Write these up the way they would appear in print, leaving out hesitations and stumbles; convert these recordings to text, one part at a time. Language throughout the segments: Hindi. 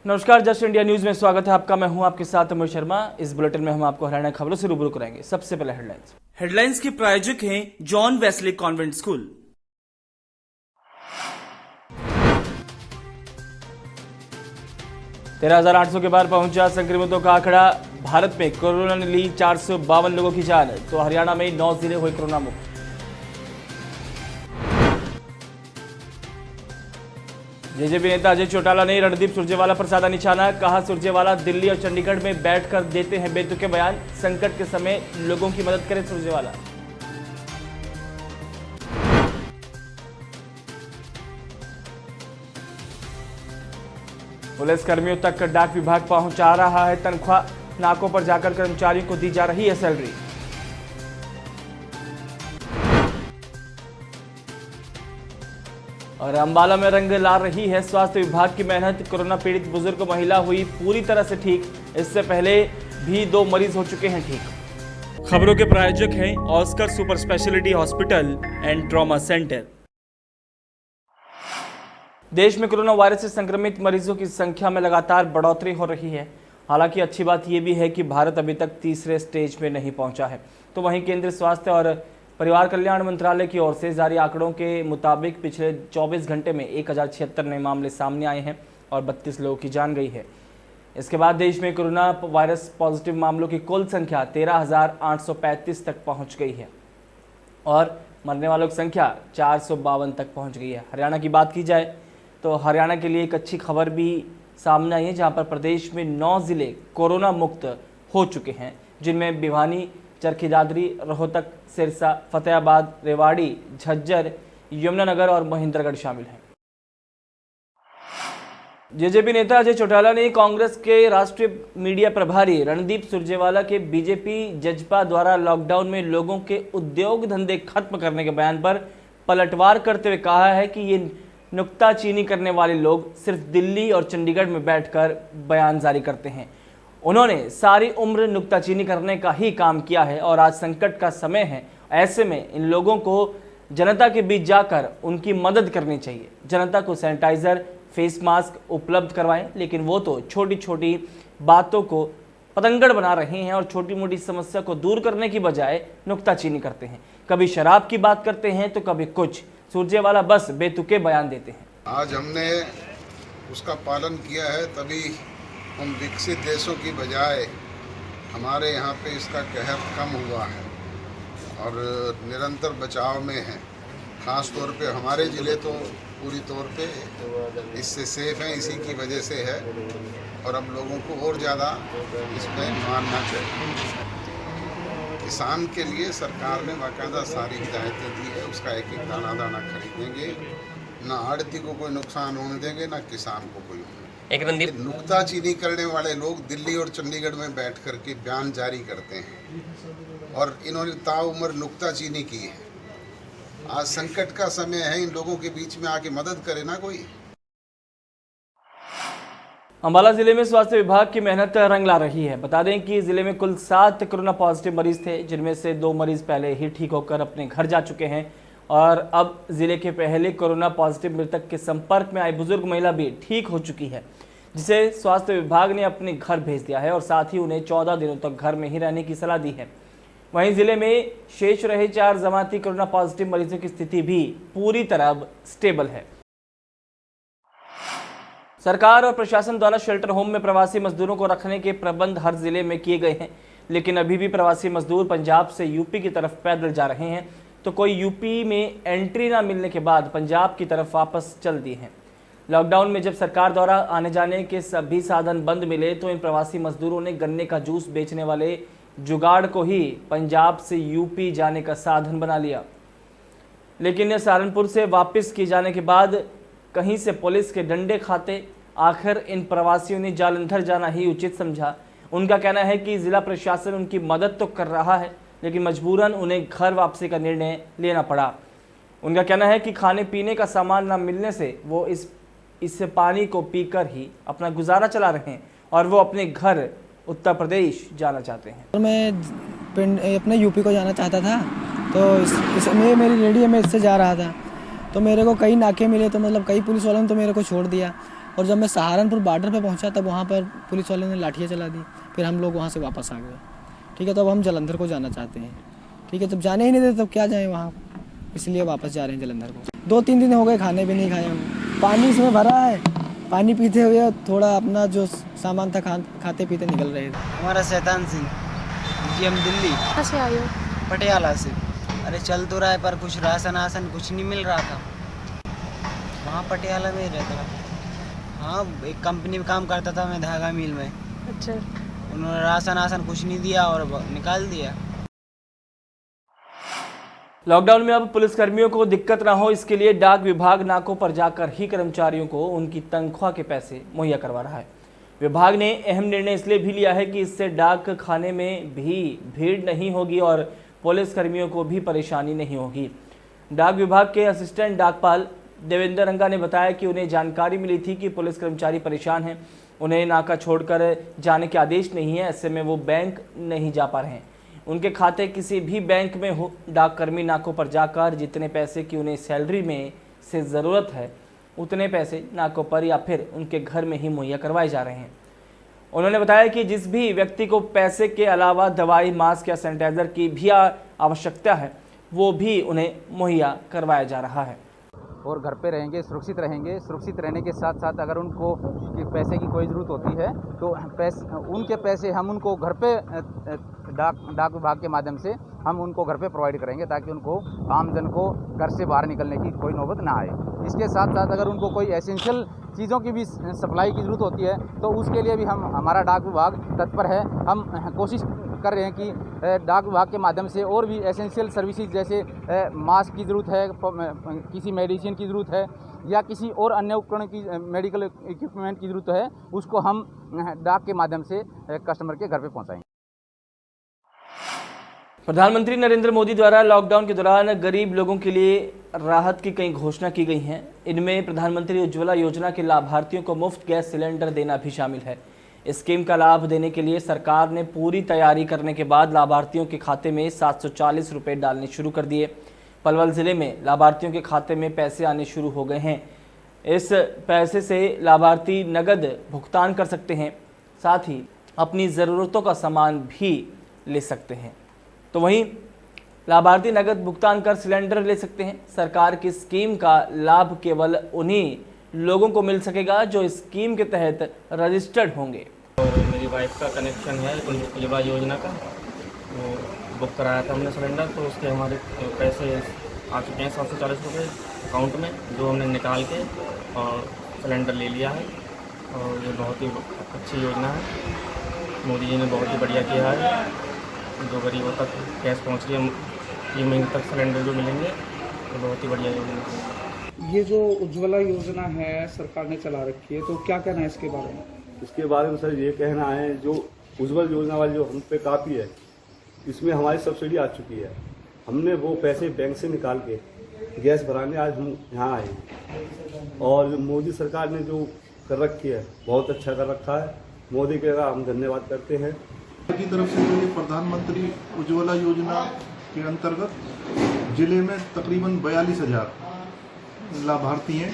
नमस्कार, जस्ट इंडिया न्यूज में स्वागत है आपका। मैं हूं आपके साथ अमर शर्मा। इस बुलेटिन में हम आपको हरियाणा खबरों से रूबरू कराएंगे। सबसे पहले हेडलाइंस के प्रायोजक हैं जॉन वेस्ले कॉन्वेंट स्कूल। तेरह 13,800 के पार पहुंचा संक्रमितों का आंकड़ा। भारत में कोरोना ने ली 452 लोगों की जान, तो हरियाणा में 9 जिले हुए कोरोना मुक्त। जेजेपी नेता अजय चौटाला ने रणदीप सुरजेवाला पर साधा निशाना। कहा, सुरजेवाला दिल्ली और चंडीगढ़ में बैठकर देते हैं बेतुके बयान। संकट के समय लोगों की मदद करें सुरजेवाला। पुलिस कर्मियों तक डाक विभाग पहुंचा रहा है तनख्वाह। नाकों पर जाकर कर्मचारियों को दी जा रही है सैलरी। और अंबाला में रंग ला रही है स्वास्थ्य विभाग की मेहनत। कोरोना पीड़ित बुजुर्ग महिला हुई पूरी तरह से ठीक। इससे पहले भी 2 मरीज हो चुके हैं ठीक। खबरों के प्रायोजक हैं Oscar super speciality hospital and trauma centre. देश में कोरोना वायरस से संक्रमित मरीजों की संख्या में लगातार बढ़ोतरी हो रही है। हालांकि अच्छी बात यह भी है कि भारत अभी तक तीसरे स्टेज में नहीं पहुंचा है। तो वहीं केंद्रीय स्वास्थ्य और परिवार कल्याण मंत्रालय की ओर से जारी आंकड़ों के मुताबिक पिछले 24 घंटे में 1076 नए मामले सामने आए हैं और 32 लोगों की जान गई है। इसके बाद देश में कोरोना वायरस पॉजिटिव मामलों की कुल संख्या 13,835 तक पहुंच गई है और मरने वालों की संख्या 452 तक पहुंच गई है। हरियाणा की बात की जाए तो हरियाणा के लिए एक अच्छी खबर भी सामने आई है, जहां पर प्रदेश में 9 जिले कोरोना मुक्त हो चुके हैं, जिनमें भिवानी, चरखी दादरी, रोहतक, सिरसा, फतेहाबाद, रेवाड़ी, झज्जर, यमुनानगर और महेंद्रगढ़ शामिल हैं। जेजेपी नेता अजय चौटाला ने कांग्रेस के राष्ट्रीय मीडिया प्रभारी रणदीप सुरजेवाला के बीजेपी जजपा द्वारा लॉकडाउन में लोगों के उद्योग धंधे खत्म करने के बयान पर पलटवार करते हुए कहा है कि ये नुक्ताचीनी करने वाले लोग सिर्फ दिल्ली और चंडीगढ़ में बैठकर बयान जारी करते हैं। उन्होंने सारी उम्र नुक्ताचीनी करने का ही काम किया है और आज संकट का समय है। ऐसे में इन लोगों को जनता के बीच जाकर उनकी मदद करनी चाहिए। जनता को सैनिटाइजर, फेस मास्क उपलब्ध करवाएं, लेकिन वो तो छोटी छोटी बातों को पतंगड़ बना रहे हैं और छोटी मोटी समस्या को दूर करने की बजाय नुक्ताचीनी करते हैं। कभी शराब की बात करते हैं तो कभी कुछ। सुरजेवाला बस बेतुके बयान देते हैं। आज हमने उसका पालन किया है, तभी हम विकसित देशों की बजाय हमारे यहाँ पे इसका कहर कम हुआ है और निरंतर बचाव में है। ख़ास तौर पे हमारे ज़िले तो पूरी तौर पे इससे सेफ हैं, इसी की वजह से है और अब लोगों को और ज़्यादा इसमें मानना चाहिए। किसान के लिए सरकार ने बाकायदा सारी हिदायतें दी है, उसका एक एक दाना दाना खरीदेंगे, ना आड़ती को कोई नुकसान होने देंगे, ना किसान को कोई होने। एक नुक्ताचीनी करने वाले लोग दिल्ली और चंडीगढ़ में बैठ कर के बयान जारी करते हैं और इन्होंने ताउम्र नुक्ताचीनी की है। आज संकट का समय है, इन लोगों के बीच में आके मदद करे ना कोई। अंबाला जिले में स्वास्थ्य विभाग की मेहनत रंग ला रही है। बता दें कि जिले में कुल 7 कोरोना पॉजिटिव मरीज थे, जिनमें से 2 मरीज पहले ही ठीक होकर अपने घर जा चुके हैं और अब जिले के पहले कोरोना पॉजिटिव मृतक के संपर्क में आई बुजुर्ग महिला भी ठीक हो चुकी है, जिसे स्वास्थ्य विभाग ने अपने घर भेज दिया है और साथ ही उन्हें 14 दिनों तक घर में ही रहने की सलाह दी है। वहीं जिले में शेष रहे 4 जमाती कोरोना पॉजिटिव मरीजों की स्थिति भी पूरी तरह स्टेबल है। सरकार और प्रशासन द्वारा शेल्टर होम में प्रवासी मजदूरों को रखने के प्रबंध हर जिले में किए गए हैं, लेकिन अभी भी प्रवासी मजदूर पंजाब से यूपी की तरफ पैदल जा रहे हैं, तो कोई यूपी में एंट्री ना मिलने के बाद पंजाब की तरफ वापस चल दिए हैं। लॉकडाउन में जब सरकार द्वारा आने जाने के सभी साधन बंद मिले तो इन प्रवासी मजदूरों ने गन्ने का जूस बेचने वाले जुगाड़ को ही पंजाब से यूपी जाने का साधन बना लिया। लेकिन सहारनपुर से वापस किए जाने के बाद कहीं से पुलिस के डंडे खाते आखिर इन प्रवासियों ने जालंधर जाना ही उचित समझा। उनका कहना है कि जिला प्रशासन उनकी मदद तो कर रहा है, लेकिन मजबूरन उन्हें घर वापसी का निर्णय लेना पड़ा। उनका कहना है कि खाने पीने का सामान न मिलने से वो इससे पानी को पीकर ही अपना गुजारा चला रहे हैं और वो अपने घर उत्तर प्रदेश जाना चाहते हैं। मैं अपने यूपी को जाना चाहता था, तो इसमें मेरी रेडी है, मैं इससे जा रहा था, तो मेरे को कई नाके मिले, तो मतलब कई पुलिस वालों ने तो मेरे को छोड़ दिया। और जब मैं सहारनपुर बॉर्डर पे पहुंचा तब वहाँ पर पुलिस वालों ने लाठियाँ चला दी। फिर हम लोग वहाँ से वापस आ गए। ठीक है, तब हम जलंधर को जाना चाहते हैं। ठीक है, जब जाने ही नहीं देते तब क्या जाएँ वहाँ, इसलिए वापस जा रहे हैं जलंधर को। 2-3 दिन हो गए खाने भी नहीं खाए हम। पानी इसमें भरा है, पानी पीते हुए थोड़ा अपना जो सामान था खाते पीते निकल रहे थे। हमारा शैतान सिंह जी, हम दिल्ली। कहाँ से आए हो? पटियाला से। अरे चल तो रहा है पर कुछ राशन कुछ नहीं मिल रहा था। वहाँ पटियाला में ही रहता था। हाँ, एक कंपनी में काम करता था मैं, धागा मिल में। अच्छा। उन्होंने राशन कुछ नहीं दिया और निकाल दिया। लॉकडाउन में अब पुलिसकर्मियों को दिक्कत ना हो, इसके लिए डाक विभाग नाकों पर जाकर ही कर्मचारियों को उनकी तनख्वाह के पैसे मुहैया करवा रहा है। विभाग ने अहम निर्णय इसलिए भी लिया है कि इससे डाक खाने में भी भीड़ नहीं होगी और पुलिसकर्मियों को भी परेशानी नहीं होगी। डाक विभाग के असिस्टेंट डाकपाल देवेंद्र रंगा ने बताया कि उन्हें जानकारी मिली थी कि पुलिस कर्मचारी परेशान हैं, उन्हें नाका छोड़कर जाने के आदेश नहीं है, ऐसे में वो बैंक नहीं जा पा रहे हैं। उनके खाते किसी भी बैंक में हो, डाककर्मी नाकों पर जाकर जितने पैसे की उन्हें सैलरी में से ज़रूरत है उतने पैसे नाकों पर या फिर उनके घर में ही मुहैया करवाए जा रहे हैं। उन्होंने बताया कि जिस भी व्यक्ति को पैसे के अलावा दवाई, मास्क या सैनिटाइज़र की भी आवश्यकता है वो भी उन्हें मुहैया करवाया जा रहा है। और घर पे रहेंगे, सुरक्षित रहेंगे। सुरक्षित रहने के साथ साथ अगर उनको पैसे की कोई ज़रूरत होती है तो उनके पैसे हम उनको घर पे डाक विभाग के माध्यम से हम उनको घर पे प्रोवाइड करेंगे, ताकि उनको आमजन को घर से बाहर निकलने की कोई नौबत ना आए। इसके साथ साथ अगर उनको कोई एसेंशियल चीज़ों की भी सप्लाई की ज़रूरत होती है तो उसके लिए भी हमारा डाक विभाग तत्पर है। हम कोशिश कर रहे हैं कि डाक विभाग के माध्यम से और भी एसेंशियल सर्विसेज जैसे मास्क की ज़रूरत है, किसी मेडिसिन की ज़रूरत है या किसी और अन्य उपकरण की, मेडिकल इक्विपमेंट की ज़रूरत है, उसको हम डाक के माध्यम से कस्टमर के घर पे पहुंचाएंगे। प्रधानमंत्री नरेंद्र मोदी द्वारा लॉकडाउन के दौरान गरीब लोगों के लिए राहत की कई घोषणा की गई हैं। इनमें प्रधानमंत्री उज्ज्वला योजना के लाभार्थियों को मुफ्त गैस सिलेंडर देना भी शामिल है। इस स्कीम का लाभ देने के लिए सरकार ने पूरी तैयारी करने के बाद लाभार्थियों के खाते में 740 रुपये डालने शुरू कर दिए। पलवल जिले में लाभार्थियों के खाते में पैसे आने शुरू हो गए हैं। इस पैसे से लाभार्थी नगद भुगतान कर सकते हैं, साथ ही अपनी ज़रूरतों का सामान भी ले सकते हैं। तो वहीं लाभार्थी नगद भुगतान कर सिलेंडर ले सकते हैं। सरकार की स्कीम का लाभ केवल उन्हीं लोगों को मिल सकेगा जो इस स्कीम के तहत रजिस्टर्ड होंगे। और मेरी वाइफ का कनेक्शन है उज्ज्वला योजना का, वो बुक कराया था हमने सिलेंडर, तो उसके हमारे पैसे आ चुके हैं 740 रुपये अकाउंट में, जो हमने निकाल के और सिलेंडर ले लिया है। और ये बहुत ही अच्छी योजना है, मोदी जी ने बहुत ही बढ़िया किया है। जो गरीबों तक गैस पहुँच रही है, 3 महीने तक सिलेंडर जो मिलेंगे, तो बहुत ही बढ़िया योजना है। ये जो उज्ज्वला योजना है सरकार ने चला रखी है, तो क्या कहना है इसके बारे में? इसके बारे में सर ये कहना है, जो उज्ज्वल योजना वाली जो हम पे काफ़ी है, इसमें हमारी सब्सिडी आ चुकी है। हमने वो पैसे बैंक से निकाल के गैस भराने आज हम यहाँ आए। और मोदी सरकार ने जो कर रखी है बहुत अच्छा कर रखा है। मोदी का हम धन्यवाद करते हैं। की तरफ से जो ये प्रधानमंत्री उज्ज्वला योजना के अंतर्गत जिले में तकरीबन 42,000 लाभार्थी हैं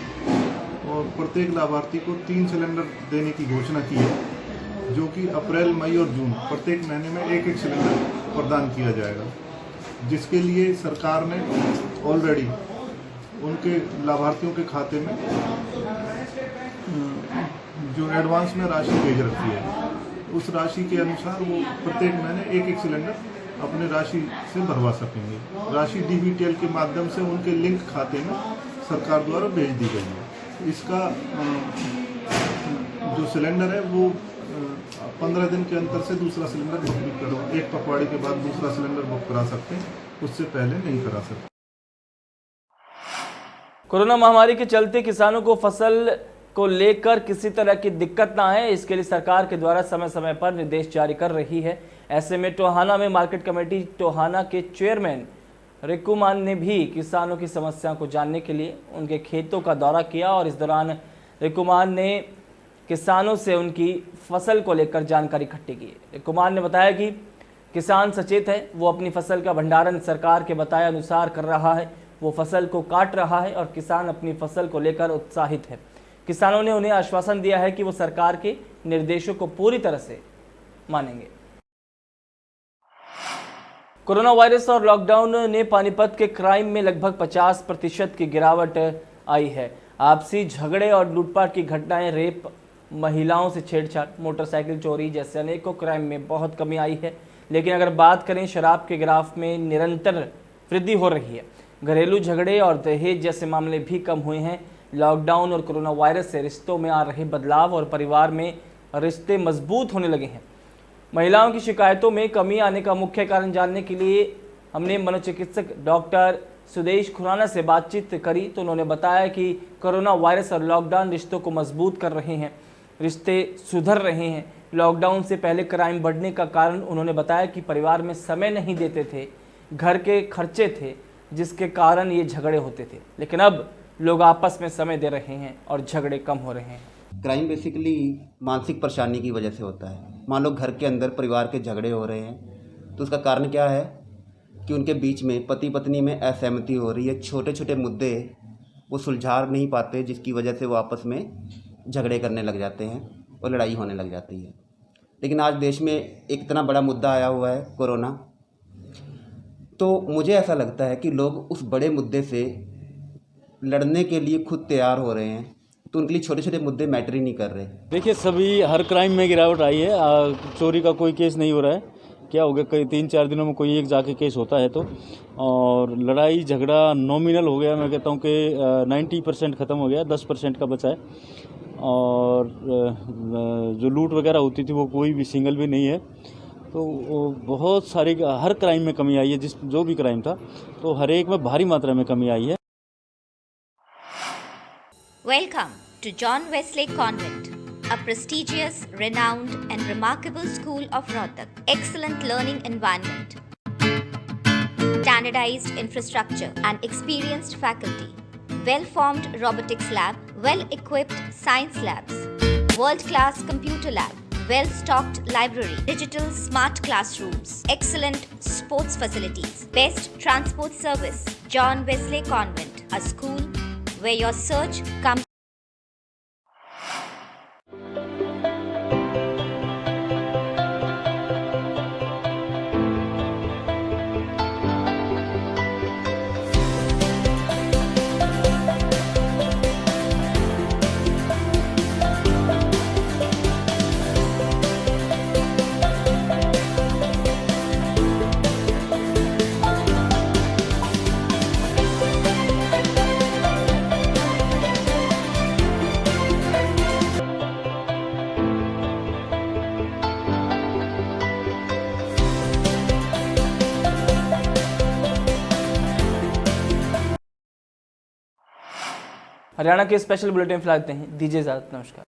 और प्रत्येक लाभार्थी को 3 सिलेंडर देने की घोषणा की है, जो कि अप्रैल, मई और जून प्रत्येक महीने में 1-1 सिलेंडर प्रदान किया जाएगा, जिसके लिए सरकार ने ऑलरेडी उनके लाभार्थियों के खाते में जो एडवांस में राशि भेज रखी है, उस राशि के अनुसार वो प्रत्येक महीने 1-1 सिलेंडर अपने राशि से भरवा सकेंगे। राशि DBTL के माध्यम से उनके लिंक खाते में सरकार द्वारा भेज दी गई है। इसका जो सिलेंडर है वो 15 दिन के अंतर से दूसरा सिलेंडर बुक करो, एक पखवाड़े के बाद दूसरा सिलेंडर बुक करा सकते हैं, उससे पहले नहीं करा सकते। कोरोना महामारी के चलते किसानों को फसल को लेकर किसी तरह की दिक्कत ना आए, इसके लिए सरकार के द्वारा समय समय पर निर्देश जारी कर रही है। ऐसे में टोहाना में मार्केट कमेटी टोहाना के चेयरमैन रिक्कू मान ने भी किसानों की समस्याओं को जानने के लिए उनके खेतों का दौरा किया और इस दौरान रिक्कू मान ने किसानों से उनकी फसल को लेकर जानकारी इकट्ठी की। रिक्कू मान ने बताया कि किसान सचेत है, वो अपनी फसल का भंडारण सरकार के बताए अनुसार कर रहा है, वो फसल को काट रहा है और किसान अपनी फसल को लेकर उत्साहित है। किसानों ने उन्हें आश्वासन दिया है कि वो सरकार के निर्देशों को पूरी तरह से मानेंगे। कोरोना वायरस और लॉकडाउन ने पानीपत के क्राइम में लगभग 50% की गिरावट आई है। आपसी झगड़े और लूटपाट की घटनाएं, रेप, महिलाओं से छेड़छाड़, मोटरसाइकिल चोरी जैसे अनेकों क्राइम में बहुत कमी आई है। लेकिन अगर बात करें शराब के ग्राफ में निरंतर वृद्धि हो रही है। घरेलू झगड़े और दहेज जैसे मामले भी कम हुए हैं। लॉकडाउन और कोरोना वायरस से रिश्तों में आ रहे बदलाव और परिवार में रिश्ते मजबूत होने लगे हैं। महिलाओं की शिकायतों में कमी आने का मुख्य कारण जानने के लिए हमने मनोचिकित्सक डॉक्टर सुदेश खुराना से बातचीत करी तो उन्होंने बताया कि कोरोना वायरस और लॉकडाउन रिश्तों को मजबूत कर रहे हैं, रिश्ते सुधर रहे हैं। लॉकडाउन से पहले क्राइम बढ़ने का कारण उन्होंने बताया कि परिवार में समय नहीं देते थे, घर के खर्चे थे जिसके कारण ये झगड़े होते थे। लेकिन अब लोग आपस में समय दे रहे हैं और झगड़े कम हो रहे हैं। क्राइम बेसिकली मानसिक परेशानी की वजह से होता है। मान लो घर के अंदर परिवार के झगड़े हो रहे हैं तो उसका कारण क्या है कि उनके बीच में पति पत्नी में असहमति हो रही है। छोटे छोटे मुद्दे वो सुलझा नहीं पाते जिसकी वजह से वो आपस में झगड़े करने लग जाते हैं और लड़ाई होने लग जाती है। लेकिन आज देश में एक इतना बड़ा मुद्दा आया हुआ है कोरोना, तो मुझे ऐसा लगता है कि लोग उस बड़े मुद्दे से लड़ने के लिए खुद तैयार हो रहे हैं, तो उनके लिए छोटे छोटे मुद्दे मैटर ही नहीं कर रहे। देखिए, सभी हर क्राइम में गिरावट आई है। चोरी का कोई केस नहीं हो रहा है। क्या हो गया, कई 3-4 दिनों में कोई एक जाके केस होता है तो, और लड़ाई झगड़ा नॉमिनल हो गया। मैं कहता हूँ कि 90% ख़त्म हो गया, 10% का बचा है। और जो लूट वगैरह होती थी वो कोई भी सिंगल भी नहीं है। तो बहुत सारी हर क्राइम में कमी आई है। जो भी क्राइम था तो हर एक में भारी मात्रा में कमी आई है। Welcome to John Wesley Convent, a prestigious, renowned and remarkable school of Rohtak. Excellent learning environment, standardized infrastructure and experienced faculty, well-formed robotics lab, well-equipped science labs, world-class computer lab, well-stocked library, digital smart classrooms, excellent sports facilities, best transport service. John Wesley Convent, a school where your search comes. Haryana के स्पेशल बुलेटिन फिलहाल इतने ही। दीजिए इजाजत, नमस्कार।